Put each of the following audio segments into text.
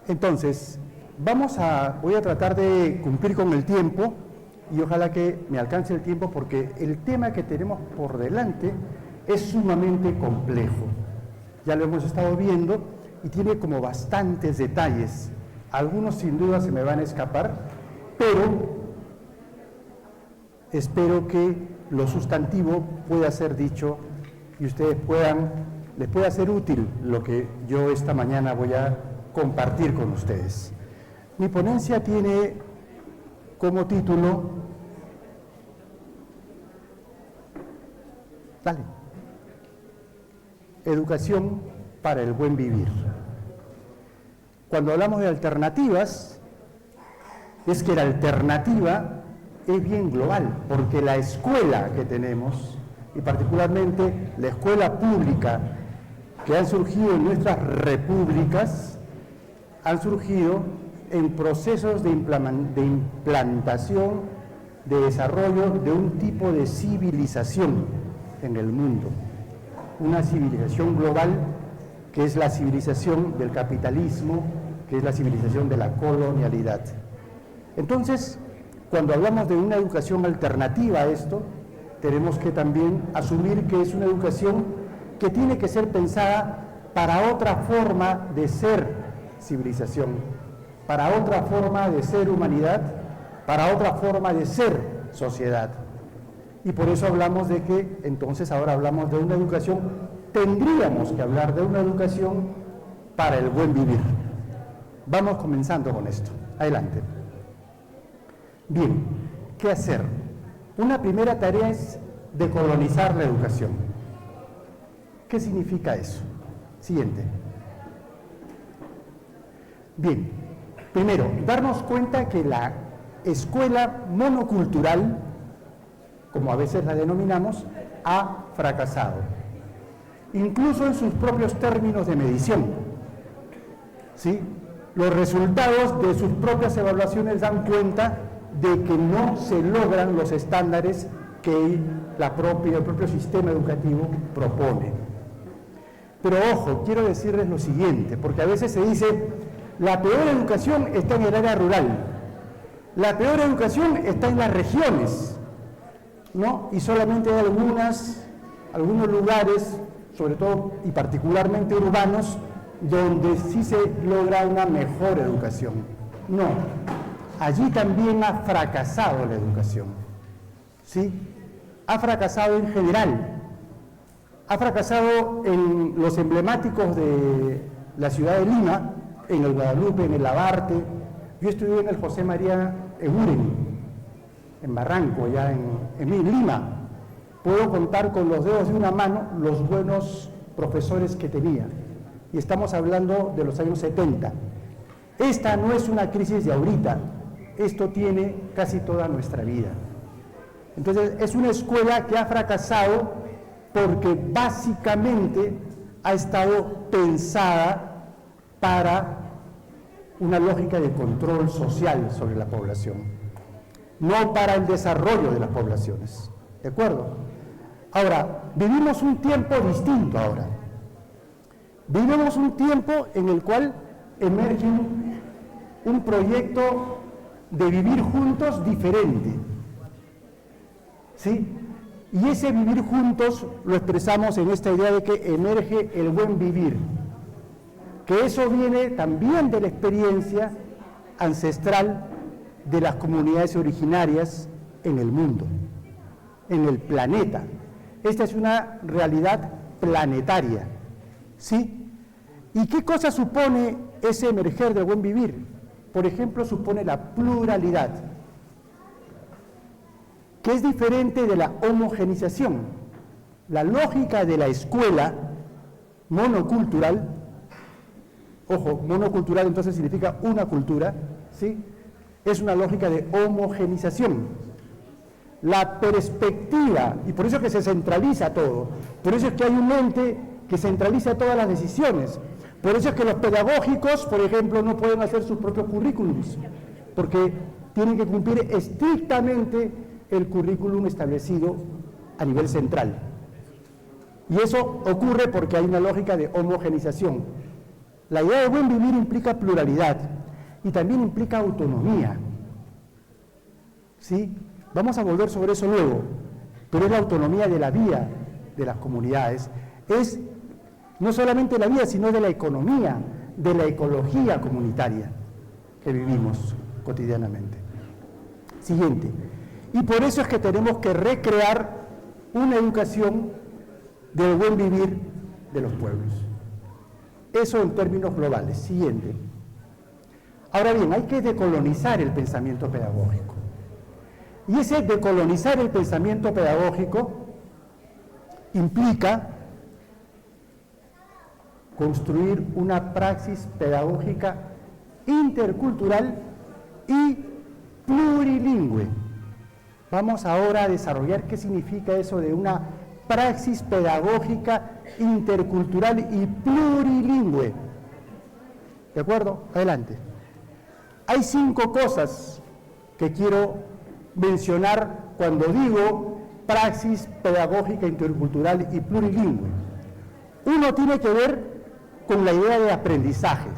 Entonces, voy a tratar de cumplir con el tiempo y ojalá que me alcance el tiempo porque el tema que tenemos por delante es sumamente complejo. Ya lo hemos estado viendo y tiene como bastantes detalles. Algunos sin duda se me van a escapar, pero espero que lo sustantivo pueda ser dicho y ustedes les pueda ser útil lo que yo esta mañana voy a compartir con ustedes. Mi ponencia tiene como título, Educación para el buen vivir. Cuando hablamos de alternativas, es que la alternativa es bien global, porque la escuela que tenemos, y particularmente la escuela pública que han surgido en nuestras repúblicas, han surgido en procesos de implantación, de desarrollo de un tipo de civilización en el mundo. Una civilización global que es la civilización del capitalismo, que es la civilización de la colonialidad. Entonces, cuando hablamos de una educación alternativa a esto, tenemos que también asumir que es una educación que tiene que ser pensada para otra forma de ser civilización, para otra forma de ser humanidad, para otra forma de ser sociedad. Y por eso hablamos de que, entonces ahora hablamos de una educación, tendríamos que hablar de una educación para el buen vivir. Vamos comenzando con esto. Adelante. Bien, ¿qué hacer? Una primera tarea es decolonizar la educación. ¿Qué significa eso? Siguiente. Bien, primero, darnos cuenta que la escuela monocultural, como a veces la denominamos, ha fracasado. Incluso en sus propios términos de medición. ¿Sí? Los resultados de sus propias evaluaciones dan cuenta de que no se logran los estándares que el propio sistema educativo propone. Pero ojo, quiero decirles lo siguiente, porque a veces se dice, la peor educación está en el área rural, la peor educación está en las regiones, ¿no? Y solamente hay algunos lugares, sobre todo y particularmente urbanos, donde sí se logra una mejor educación. No, allí también ha fracasado la educación, ¿sí? Ha fracasado en general, ha fracasado en los emblemáticos de la ciudad de Lima, en el Guadalupe, en el Labarte. Yo estudié en el José María Eguren, en Barranco, ya en Lima. Puedo contar con los dedos de una mano los buenos profesores que tenía. Y estamos hablando de los años 70. Esta no es una crisis de ahorita, esto tiene casi toda nuestra vida. Entonces, es una escuela que ha fracasado porque básicamente ha estado pensada para una lógica de control social sobre la población, no para el desarrollo de las poblaciones. ¿De acuerdo? Ahora, vivimos un tiempo distinto ahora. Vivimos un tiempo en el cual emerge un proyecto de vivir juntos diferente. ¿Sí? Y ese vivir juntos lo expresamos en esta idea de que emerge el buen vivir, que eso viene también de la experiencia ancestral de las comunidades originarias en el mundo, en el planeta. Esta es una realidad planetaria, ¿sí? ¿Y qué cosa supone ese emerger del buen vivir? Por ejemplo, supone la pluralidad, que es diferente de la homogenización. La lógica de la escuela monocultural, ojo, monocultural entonces significa una cultura, ¿sí? Es una lógica de homogenización. La perspectiva, y por eso es que se centraliza todo, por eso es que hay un ente que centraliza todas las decisiones, por eso es que los pedagógicos, por ejemplo, no pueden hacer sus propios currículums, porque tienen que cumplir estrictamente el currículum establecido a nivel central. Y eso ocurre porque hay una lógica de homogenización. La idea de buen vivir implica pluralidad y también implica autonomía. ¿Sí? Vamos a volver sobre eso luego, pero es la autonomía de la vida de las comunidades. Es no solamente la vida, sino de la economía, de la ecología comunitaria que vivimos cotidianamente. Siguiente. Y por eso es que tenemos que recrear una educación del buen vivir de los pueblos. Eso en términos globales. Siguiente. Ahora bien, hay que decolonizar el pensamiento pedagógico. Y ese decolonizar el pensamiento pedagógico implica construir una praxis pedagógica intercultural y plurilingüe. Vamos ahora a desarrollar qué significa eso de una praxis pedagógica intercultural y plurilingüe. ¿De acuerdo? Adelante. Hay 5 cosas que quiero mencionar cuando digo praxis pedagógica intercultural y plurilingüe. Uno tiene que ver con la idea de aprendizaje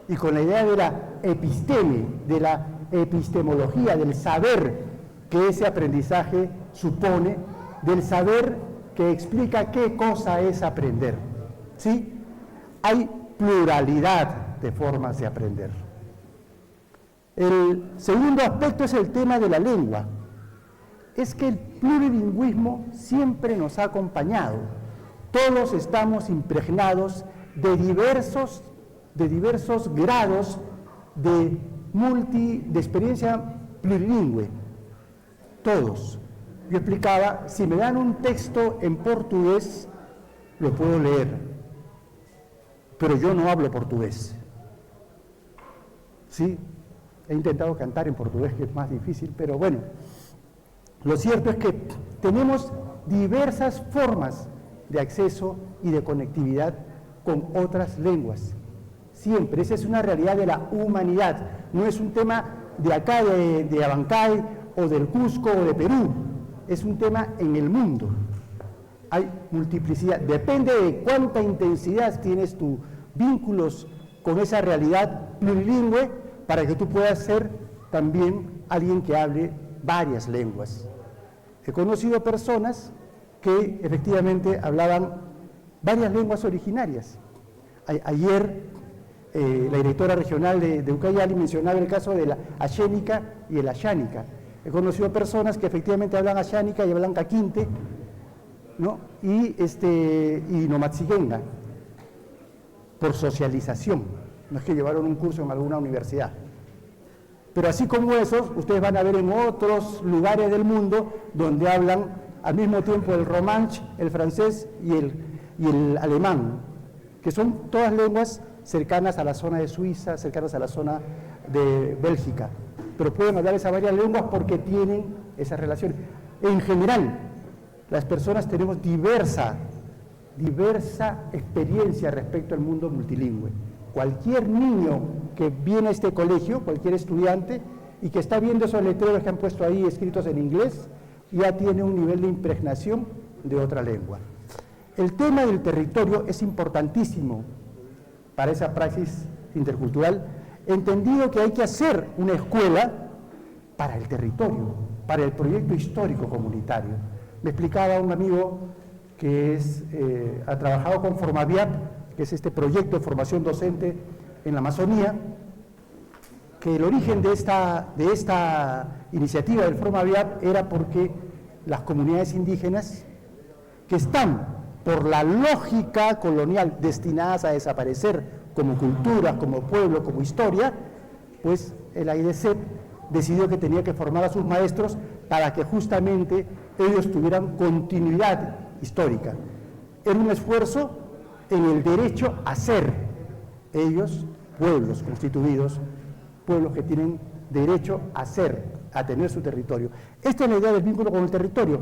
y con la idea de la episteme, de la epistemología, del saber que ese aprendizaje supone, del saber que explica qué cosa es aprender. ¿Sí? Hay pluralidad de formas de aprender. El segundo aspecto es el tema de la lengua. Es que el plurilingüismo siempre nos ha acompañado. Todos estamos impregnados de diversos grados de experiencia plurilingüe. Todos. Yo explicaba, si me dan un texto en portugués, lo puedo leer, pero yo no hablo portugués. ¿Sí? He intentado cantar en portugués, que es más difícil, pero bueno. Lo cierto es que tenemos diversas formas de acceso y de conectividad con otras lenguas. Siempre, esa es una realidad de la humanidad, no es un tema de acá, de Abancay, o del Cusco, o de Perú, es un tema en el mundo. Hay multiplicidad, depende de cuánta intensidad tienes tus vínculos con esa realidad plurilingüe, para que tú puedas ser también alguien que hable varias lenguas. He conocido personas que efectivamente hablaban varias lenguas originarias. Ayer la directora regional de Ucayali mencionaba el caso de la ayénica y el ayánica. He conocido personas que efectivamente hablan ayánica y hablan caquinte, ¿no? y nomatzigenga, por socialización. No es que llevaron un curso en alguna universidad. Pero así como esos, ustedes van a ver en otros lugares del mundo donde hablan al mismo tiempo el romanche, el francés y el alemán, que son todas lenguas cercanas a la zona de Suiza, cercanas a la zona de Bélgica. Pero pueden hablar esas varias lenguas porque tienen esas relaciones. En general, las personas tenemos diversa experiencia respecto al mundo multilingüe. Cualquier niño que viene a este colegio, cualquier estudiante, y que está viendo esos letreros que han puesto ahí escritos en inglés, ya tiene un nivel de impregnación de otra lengua. El tema del territorio es importantísimo para esa praxis intercultural, entendido que hay que hacer una escuela para el territorio, para el proyecto histórico comunitario. Me explicaba un amigo que ha trabajado con Formaviap, que es este proyecto de formación docente en la Amazonía, que el origen de esta iniciativa del Formaviap era porque las comunidades indígenas, que están por la lógica colonial destinadas a desaparecer como cultura, como pueblo, como historia, pues el AIDC decidió que tenía que formar a sus maestros para que justamente ellos tuvieran continuidad histórica. Era un esfuerzo en el derecho a ser ellos, pueblos constituidos, pueblos que tienen derecho a ser, a tener su territorio. Esta es la idea del vínculo con el territorio.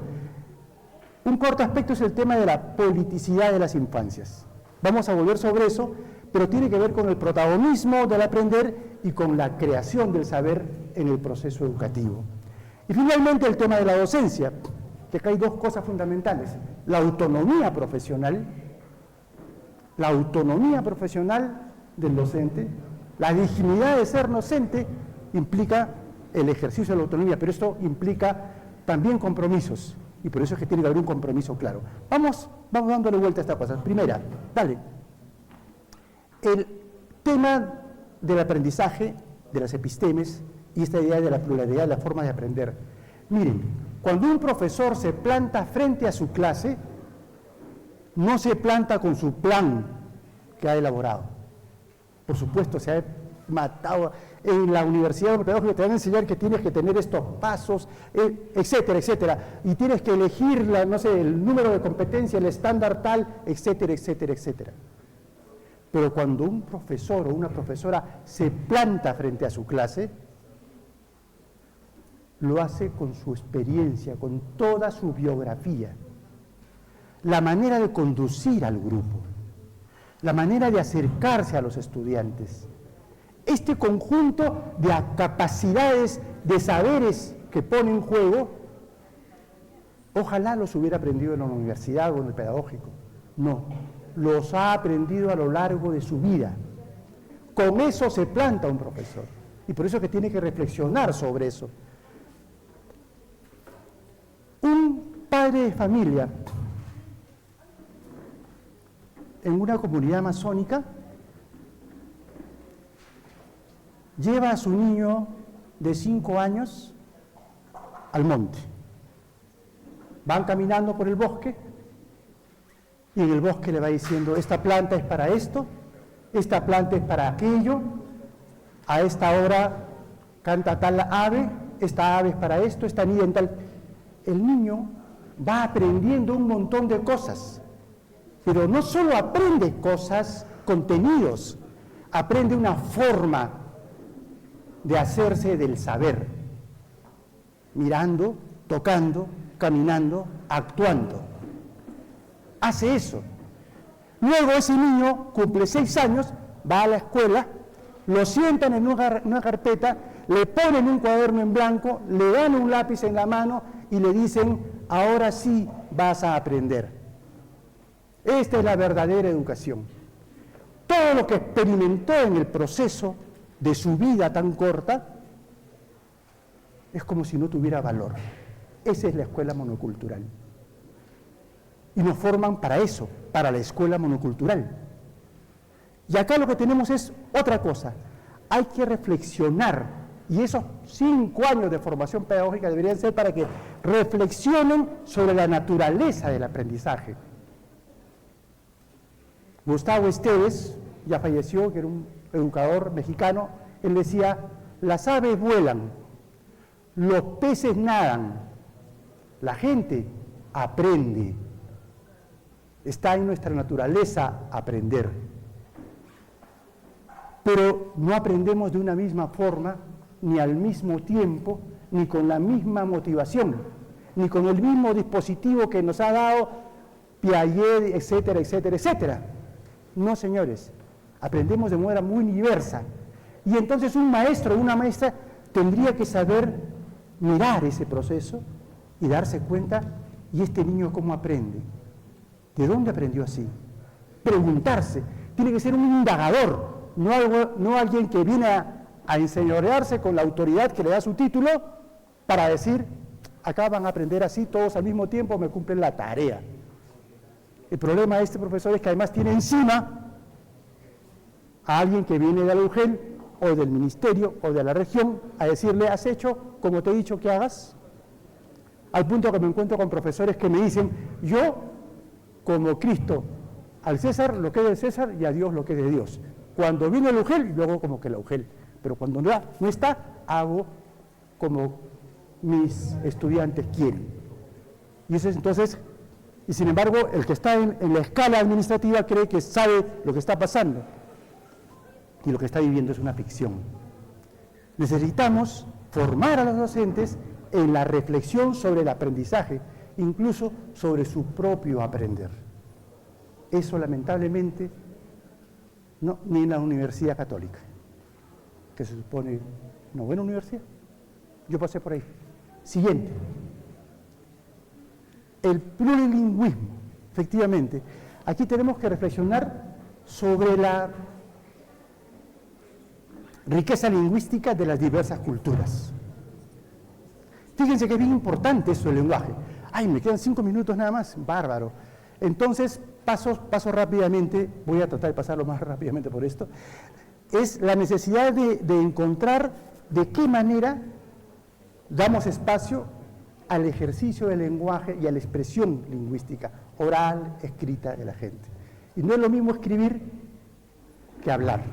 Un corto aspecto es el tema de la politicidad de las infancias. Vamos a volver sobre eso, pero tiene que ver con el protagonismo del aprender y con la creación del saber en el proceso educativo. Y finalmente el tema de la docencia, que acá hay 2 cosas fundamentales: la autonomía profesional la autonomía profesional del docente, la dignidad de ser docente implica el ejercicio de la autonomía, pero esto implica también compromisos, y por eso es que tiene que haber un compromiso claro. Vamos dándole vuelta a esta cosa. Primera, dale. El tema del aprendizaje, de las epistemes, y esta idea de la pluralidad de la forma de aprender. Miren, cuando un profesor se planta frente a su clase, no se planta con su plan que ha elaborado. Por supuesto, se ha matado. En la universidad pedagógica te van a enseñar que tienes que tener estos pasos, etcétera, etcétera. Y tienes que elegir, no sé, el número de competencia, el estándar tal, etcétera, etcétera, etcétera. Pero cuando un profesor o una profesora se planta frente a su clase, lo hace con su experiencia, con toda su biografía, la manera de conducir al grupo, la manera de acercarse a los estudiantes. Este conjunto de capacidades, de saberes que pone en juego, ojalá los hubiera aprendido en la universidad o en el pedagógico. No, los ha aprendido a lo largo de su vida. Con eso se planta un profesor. Y por eso es que tiene que reflexionar sobre eso. Un padre de familia en una comunidad amazónica lleva a su niño de 5 años al monte. Van caminando por el bosque y en el bosque le va diciendo, esta planta es para esto, esta planta es para aquello, a esta hora canta tal ave, esta ave es para esto, esta anida en tal. El niño va aprendiendo un montón de cosas, pero no solo aprende cosas, contenidos, aprende una forma de hacerse del saber, mirando, tocando, caminando, actuando. Hace eso. Luego ese niño cumple 6 años, va a la escuela, lo sientan en una carpeta, le ponen un cuaderno en blanco, le dan un lápiz en la mano y le dicen, ahora sí vas a aprender. Esta es la verdadera educación. Todo lo que experimentó en el proceso de su vida tan corta es como si no tuviera valor. Esa es la escuela monocultural. Y nos forman para eso, para la escuela monocultural. Y acá lo que tenemos es otra cosa. Hay que reflexionar, y esos 5 años de formación pedagógica deberían ser para que reflexionen sobre la naturaleza del aprendizaje. Gustavo Esteves, ya falleció, que era un educador mexicano, él decía, las aves vuelan, los peces nadan, la gente aprende. Está en nuestra naturaleza aprender. Pero no aprendemos de una misma forma, ni al mismo tiempo, ni con la misma motivación, ni con el mismo dispositivo que nos ha dado Piaget, etcétera, etcétera, etcétera. No, señores, aprendemos de manera muy diversa. Y entonces un maestro o una maestra tendría que saber mirar ese proceso y darse cuenta, ¿y este niño cómo aprende? ¿De dónde aprendió así? Preguntarse. Tiene que ser un indagador, no alguien que viene a enseñorearse con la autoridad que le da su título para decir, acá van a aprender así, todos al mismo tiempo me cumplen la tarea. El problema de este profesor es que además tiene encima a alguien que viene de la UGEL o del ministerio o de la región a decirle, ¿has hecho como te he dicho que hagas? Al punto que me encuentro con profesores que me dicen, yo, como Cristo, al César lo que es del César y a Dios lo que es de Dios. Cuando viene la UGEL, luego como que la UGEL. Pero cuando no está, hago como mis estudiantes quieren. Y eso es entonces, y sin embargo, el que está en la escala administrativa cree que sabe lo que está pasando. Y lo que está viviendo es una ficción. Necesitamos formar a los docentes en la reflexión sobre el aprendizaje, incluso sobre su propio aprender. Eso lamentablemente no, ni en la Universidad Católica, que se supone una buena universidad. Yo pasé por ahí. Siguiente. El plurilingüismo, efectivamente. Aquí tenemos que reflexionar sobre la riqueza lingüística de las diversas culturas. Fíjense que es bien importante eso del lenguaje. Ay, me quedan 5 minutos nada más, bárbaro. Entonces, paso rápidamente, voy a tratar de pasarlo más rápidamente por esto, es la necesidad de encontrar de qué manera damos espacio al ejercicio del lenguaje y a la expresión lingüística, oral, escrita de la gente. Y no es lo mismo escribir que hablar,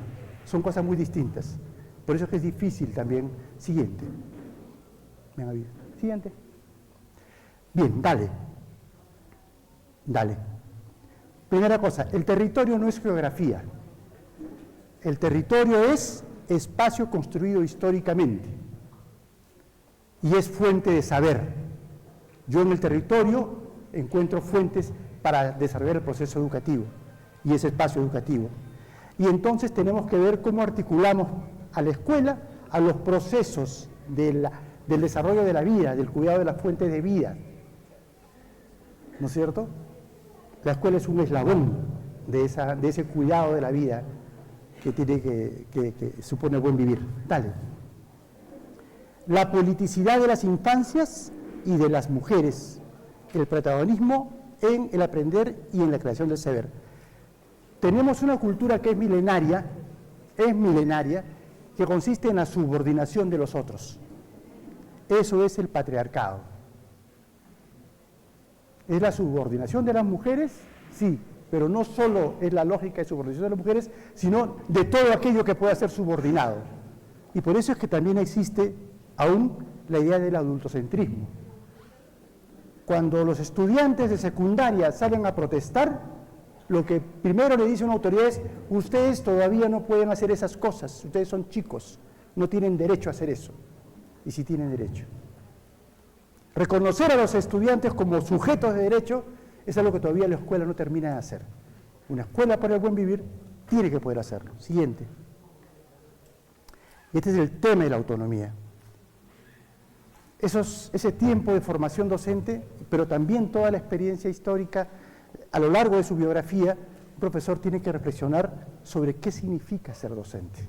son cosas muy distintas. Por eso es que es difícil también. Siguiente. Siguiente. Bien, dale. Primera cosa, el territorio no es geografía. El territorio es espacio construido históricamente y es fuente de saber. Yo en el territorio encuentro fuentes para desarrollar el proceso educativo y ese espacio educativo. Y entonces tenemos que ver cómo articulamos a la escuela a los procesos del desarrollo de la vida, del cuidado de las fuentes de vida. ¿No es cierto? La escuela es un eslabón de ese cuidado de la vida que supone el buen vivir. Dale. La politicidad de las infancias y de las mujeres, el protagonismo en el aprender y en la creación del saber. Tenemos una cultura que es milenaria, que consiste en la subordinación de los otros. Eso es el patriarcado. ¿Es la subordinación de las mujeres? Sí, pero no solo es la lógica de subordinación de las mujeres, sino de todo aquello que pueda ser subordinado. Y por eso es que también existe aún la idea del adultocentrismo. Cuando los estudiantes de secundaria salen a protestar, lo que primero le dice una autoridad es: ustedes todavía no pueden hacer esas cosas, ustedes son chicos, no tienen derecho a hacer eso. Y sí tienen derecho. Reconocer a los estudiantes como sujetos de derecho es algo que todavía la escuela no termina de hacer. Una escuela para el buen vivir tiene que poder hacerlo. Siguiente. Este es el tema de la autonomía. Ese tiempo de formación docente, pero también toda la experiencia histórica, a lo largo de su biografía, un profesor tiene que reflexionar sobre qué significa ser docente.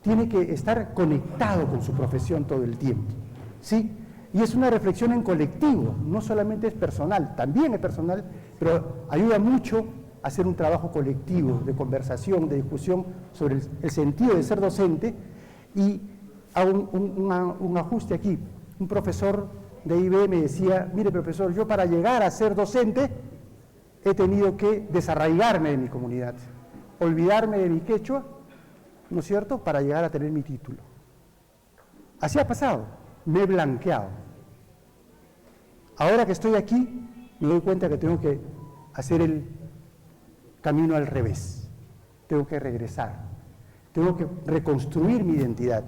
Tiene que estar conectado con su profesión todo el tiempo, ¿sí? Y es una reflexión en colectivo, no solamente es personal, también es personal, pero ayuda mucho a hacer un trabajo colectivo, de conversación, de discusión sobre el sentido de ser docente. Y hago un ajuste aquí. Un profesor de IB me decía: mire, profesor, yo para llegar a ser docente he tenido que desarraigarme de mi comunidad, olvidarme de mi quechua, ¿no es cierto?, para llegar a tener mi título. Así ha pasado, me he blanqueado. Ahora que estoy aquí, me doy cuenta que tengo que hacer el camino al revés, tengo que regresar, tengo que reconstruir mi identidad.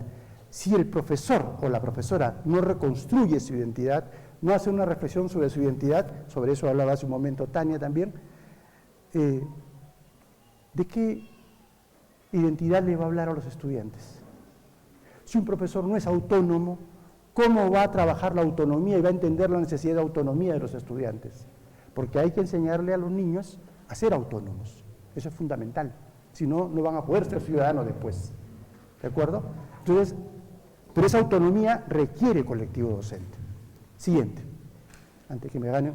Si el profesor o la profesora no reconstruye su identidad, no hace una reflexión sobre su identidad, sobre eso hablaba hace un momento Tania también, ¿de qué identidad le va a hablar a los estudiantes? Si un profesor no es autónomo, ¿cómo va a trabajar la autonomía y va a entender la necesidad de autonomía de los estudiantes? Porque hay que enseñarle a los niños a ser autónomos, eso es fundamental, si no, no van a poder ser ciudadanos después, ¿de acuerdo? Entonces, pero esa autonomía requiere colectivo docente. Siguiente, antes que me gane.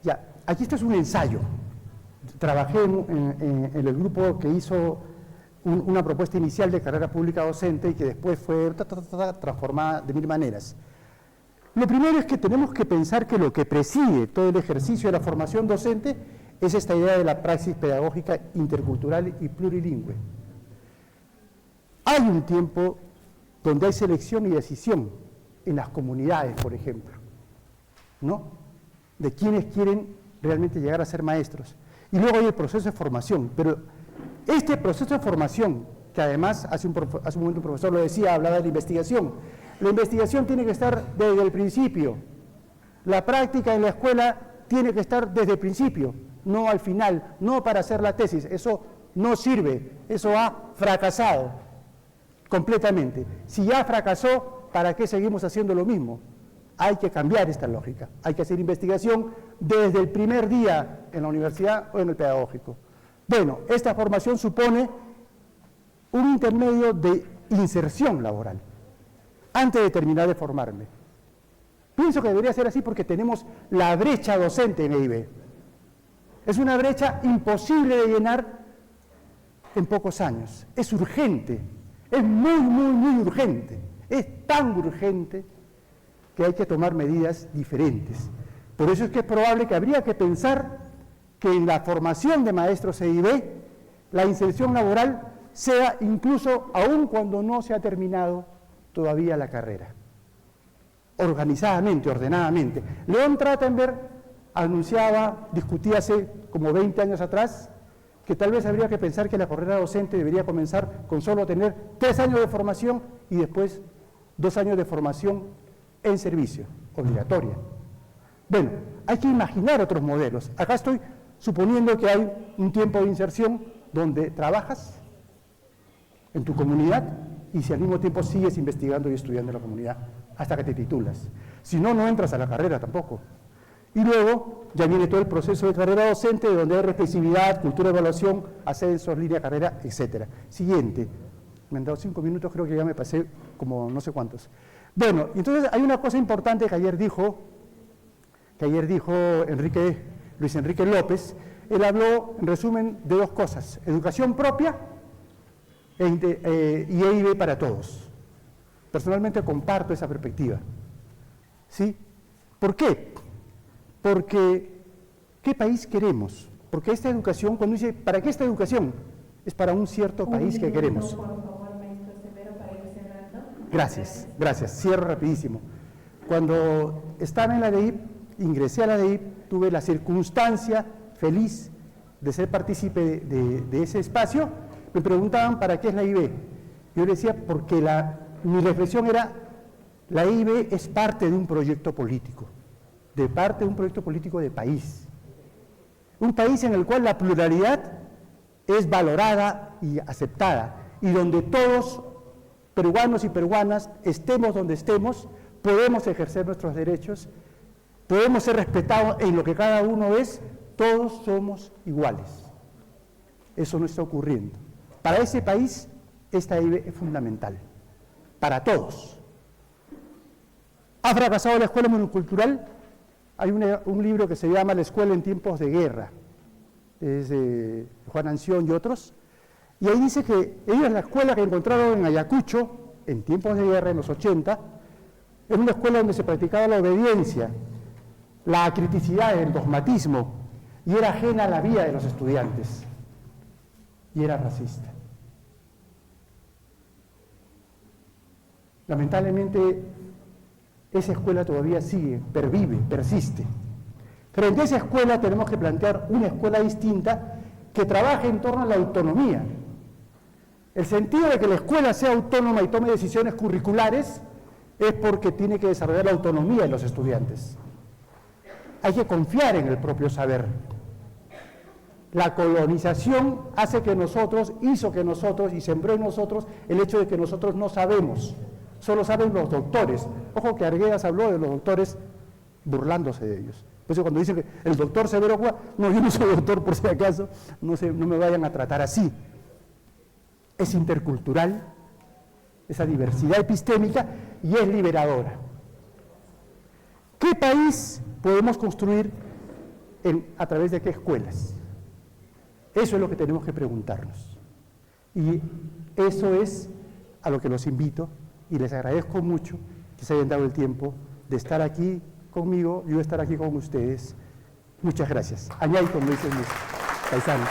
Ya, aquí esto es un ensayo. Trabajé en el grupo que hizo una propuesta inicial de carrera pública docente y que después fue transformada de 1000 maneras. Lo primero es que tenemos que pensar que lo que preside todo el ejercicio de la formación docente es esta idea de la praxis pedagógica intercultural y plurilingüe. Hay un tiempo donde hay selección y decisión en las comunidades, por ejemplo, ¿no?, de quienes quieren realmente llegar a ser maestros. Y luego hay el proceso de formación, pero este proceso de formación, que además hace un momento un profesor lo decía, hablaba de la investigación tiene que estar desde el principio, la práctica en la escuela tiene que estar desde el principio, no al final, no para hacer la tesis, eso no sirve, eso ha fracasado completamente. Si ya fracasó, ¿para qué seguimos haciendo lo mismo? Hay que cambiar esta lógica, hay que hacer investigación desde el primer día en la universidad o en el pedagógico. Bueno, esta formación supone un intermedio de inserción laboral, antes de terminar de formarme. Pienso que debería ser así porque tenemos la brecha docente en EIB. Es una brecha imposible de llenar en pocos años. Es urgente, es muy urgente. Es tan urgente que hay que tomar medidas diferentes. Por eso es que es probable que habría que pensar que en la formación de maestros EIB la inserción laboral sea incluso aún cuando no se ha terminado todavía la carrera. Organizadamente, ordenadamente. León Trattenberg anunciaba, discutía hace como 20 años atrás, que tal vez habría que pensar que la carrera docente debería comenzar con solo tener 3 años de formación y después 2 años de formación en servicio, obligatoria. Bueno, hay que imaginar otros modelos. Acá estoy suponiendo que hay un tiempo de inserción donde trabajas en tu comunidad y si al mismo tiempo sigues investigando y estudiando en la comunidad hasta que te titulas. Si no, no entras a la carrera tampoco. Y luego ya viene todo el proceso de carrera docente, donde hay reflexividad, cultura de evaluación, ascensos, línea de carrera, etc. Siguiente. Me han dado 5 minutos, creo que ya me pasé como no sé cuántos. Bueno, entonces hay una cosa importante que ayer dijo Luis Enrique López. Él habló, en resumen, de 2 cosas: educación propia y EIB para todos. Personalmente comparto esa perspectiva. ¿Sí? ¿Por qué? Porque, ¿qué país queremos? Porque esta educación, cuando dice, ¿para qué esta educación? Es para un cierto país que queremos. Por favor, maestro Severo, para ir cerrando. Gracias. Cierro rapidísimo. Cuando estaba en la DEIP, ingresé a la DEIP, tuve la circunstancia feliz de ser partícipe de ese espacio. Me preguntaban, ¿para qué es la IB? Yo decía, porque mi reflexión era, la IB es parte de un proyecto político, de país. Un país en el cual la pluralidad es valorada y aceptada, y donde todos, peruanos y peruanas, estemos donde estemos, podemos ejercer nuestros derechos, podemos ser respetados en lo que cada uno es, todos somos iguales. Eso no está ocurriendo. Para ese país, esta IB es fundamental, para todos. ¿Ha fracasado la escuela monocultural? Hay un libro que se llama La escuela en tiempos de guerra, es de Juan Anción y otros, y ahí dice que ellos la escuela que encontraron en Ayacucho, en tiempos de guerra, en los 80, era una escuela donde se practicaba la obediencia, la acriticidad, el dogmatismo, y era ajena a la vida de los estudiantes, y era racista. Lamentablemente, esa escuela todavía sigue, pervive, persiste. Frente a esa escuela tenemos que plantear una escuela distinta que trabaje en torno a la autonomía. El sentido de que la escuela sea autónoma y tome decisiones curriculares es porque tiene que desarrollar la autonomía de los estudiantes. Hay que confiar en el propio saber. La colonización hizo que nosotros y sembró en nosotros el hecho de que nosotros no sabemos. Solo saben los doctores. Ojo que Arguedas habló de los doctores burlándose de ellos. Por eso cuando dicen que el doctor Severo Cuba, no, yo no soy doctor por si acaso, no me vayan a tratar así. Es intercultural, esa diversidad epistémica, y es liberadora. ¿Qué país podemos construir a través de qué escuelas? Eso es lo que tenemos que preguntarnos. Y eso es a lo que los invito, y les agradezco mucho que se hayan dado el tiempo de estar aquí conmigo y yo estar aquí con ustedes. Muchas gracias. Añay, como dicen mis paisanos.